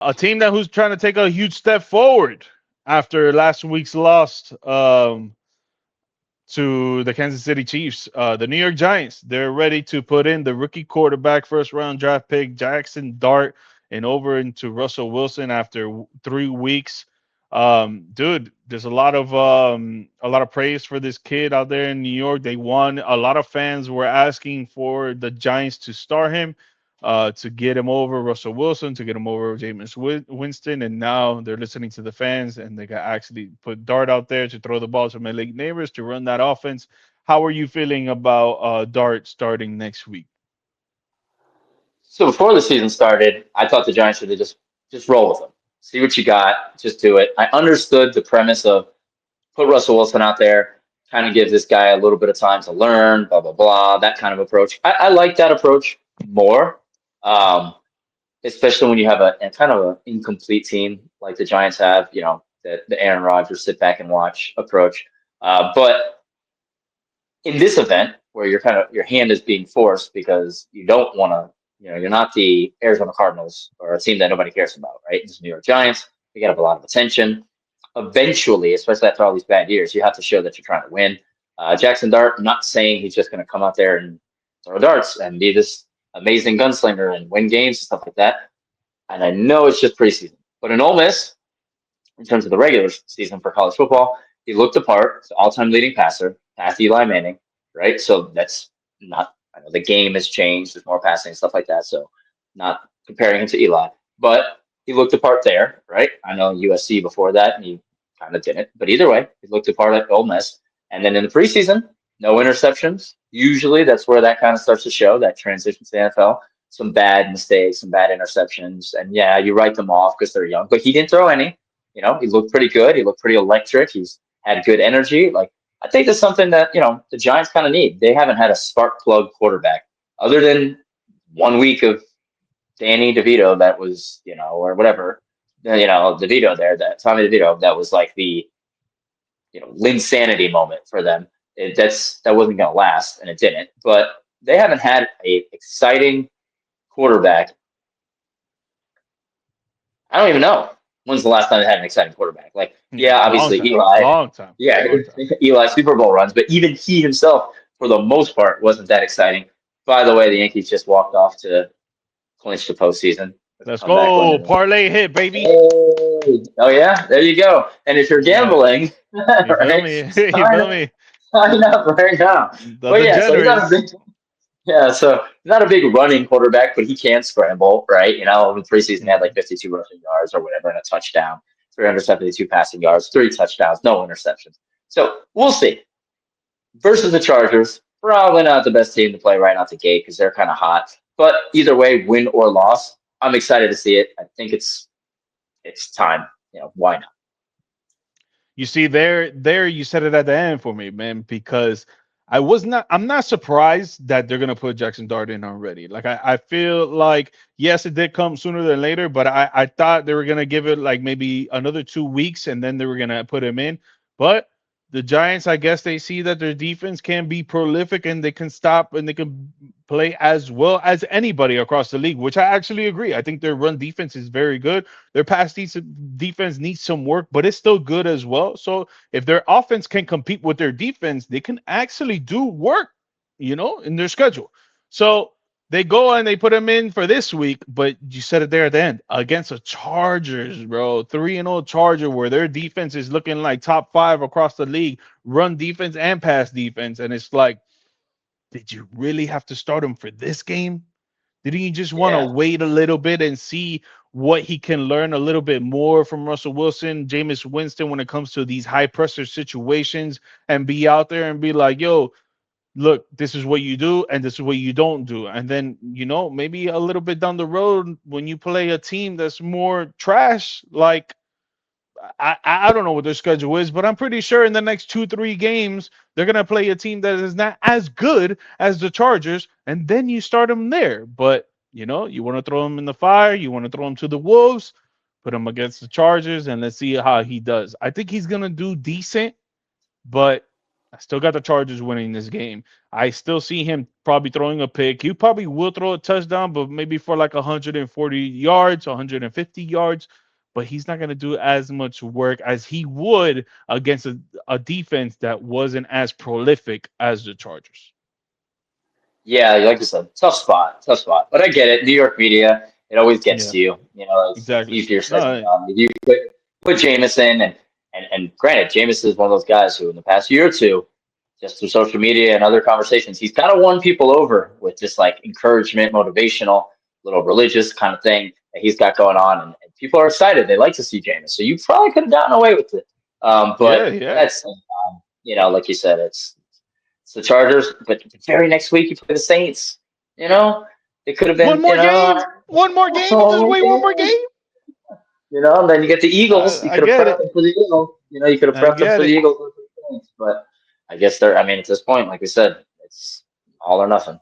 a team that who's trying to take a huge step forward after last week's loss to the Kansas City Chiefs. The New York Giants, they're ready to put in the rookie quarterback, first round draft pick, Jaxson Dart, and over into Russell Wilson after 3 weeks. Dude, there's a lot of praise for this kid out there in New York. They won. A lot of fans were asking for the Giants to start him, to get him over Russell Wilson, to get him over Jameis Winston, and now they're listening to the fans, and they got actually put Dart out there to throw the ball to my league neighbors to run that offense. How are you feeling about Dart starting next week? So before the season started, I thought the Giants should have just roll with them. See what you got, just do it. I understood the premise of put Russell Wilson out there, kind of give this guy a little bit of time to learn, blah blah blah, that kind of approach. I like that approach more, um, especially when you have a kind of an incomplete team like the Giants have. You know, the Aaron Rodgers sit back and watch approach. But in this event where you're kind of your hand is being forced because you don't want to, you know, you're not the Arizona Cardinals or a team that nobody cares about, right? It's New York Giants. They get up a lot of attention. Eventually, especially after all these bad years, you have to show that you're trying to win. Jackson Dart, I'm not saying he's just going to come out there and throw darts and be this amazing gunslinger and win games and stuff like that. And I know it's just preseason, but in Ole Miss, in terms of the regular season for college football. He looked the part, all-time leading passer, past Eli Manning, right? So that's not. I know the game has changed. There's more passing and stuff like that. So not comparing him to Eli, but he looked the part there, right? I know USC before that, and he kind of didn't. But either way, he looked the part at Ole Miss. And then in the preseason, no interceptions. Usually, that's where that kind of starts to show that transition to the NFL. Some bad mistakes, some bad interceptions, and yeah, you write them off because they're young. But he didn't throw any. You know, he looked pretty good. He looked pretty electric. He's had good energy. Like, I think that's something that, you know, the Giants kind of need. They haven't had a spark plug quarterback other than 1 week of Danny DeVito that was, you know, or whatever, you know, DeVito there, that Tommy DeVito, that was like the, you know, Linsanity moment for them. That wasn't going to last, and it didn't. But they haven't had a exciting quarterback. I don't even know when's the last time they had an exciting quarterback. Like, yeah, Long obviously time, Eli, long time, yeah, long time. Eli Super Bowl runs, but even he himself, for the most part, wasn't that exciting. By the way, the Yankees just walked off to clinch the postseason with a Let's comeback go win. parlay hit, baby. Hey, oh yeah, there you go. And if you're Yeah, gambling, you feel right, me? You sign feel up, me? sign up right now. The But yeah, so he's not a degenerates. big, yeah, so he's not a big running quarterback, but he can scramble, right? You know, in the preseason, he had like Mhm. 52 rushing yards or whatever, and a touchdown, 372 passing yards, 3 touchdowns, no interceptions. So we'll see. Versus the Chargers, probably not the best team to play right out the gate because they're kind of hot. But either way, win or loss, I'm excited to see it. I think it's time. You know, why not? You see, there, you said it at the end for me, man, because I'm not surprised that they're gonna put Jackson Dart in already. Like, I feel like yes, it did come sooner than later, but I thought they were gonna give it like maybe another 2 weeks and then they were gonna put him in. But the Giants, I guess they see that their defense can be prolific and they can stop and they can play as well as anybody across the league, which I actually agree. I think their run defense is very good. Their defense needs some work, but it's still good as well. So if their offense can compete with their defense, they can actually do work, in their schedule. So they go and they put him in for this week, but you said it there at the end against the Chargers, bro. 3-0 Charger, where their defense is looking like top five across the league, run defense and pass defense. And it's like, did you really have to start him for this game? Didn't you just want to Yeah. wait a little bit and see what he can learn a little bit more from Russell Wilson, Jameis Winston when it comes to these high pressure situations and be out there and be like, yo, look, this is what you do and this is what you don't do. And then, maybe a little bit down the road when you play a team that's more trash, like I don't know what their schedule is, but I'm pretty sure in the next 2-3 games they're gonna play a team that is not as good as the Chargers, and then you start them there. But you want to throw him in the fire, you want to throw him to the wolves, put him against the Chargers, and let's see how he does. I think he's gonna do decent, but I still got the Chargers winning this game. I still see him probably throwing a pick. He probably will throw a touchdown, but maybe for like 140 yards, 150 yards. But he's not going to do as much work as he would against a defense that wasn't as prolific as the Chargers. Yeah, like you said, tough spot, tough spot. But I get it. New York media, it always gets Yeah, to you. You know, it's exactly. easier said than No, done. You put Jameson and granted, Jameson is one of those guys who in the past year or two, just through social media and other conversations, he's kind of won people over with just like encouragement, motivational, little religious kind of thing that he's got going on, and people are excited. They like to see Jameson. So you probably could have gotten away with it. yeah, But yeah. that's you know, like you said, it's the Chargers, but the very next week you play the Saints. You know, it could have One been, more game. One more game. Just wait one more game. you know, and then you get the Eagles. You I could have get prepped it. them for the Eagles. You know, you could have I prepped them get for the it. Eagles. But I guess they're, I mean, at this point, like we said, it's all or nothing.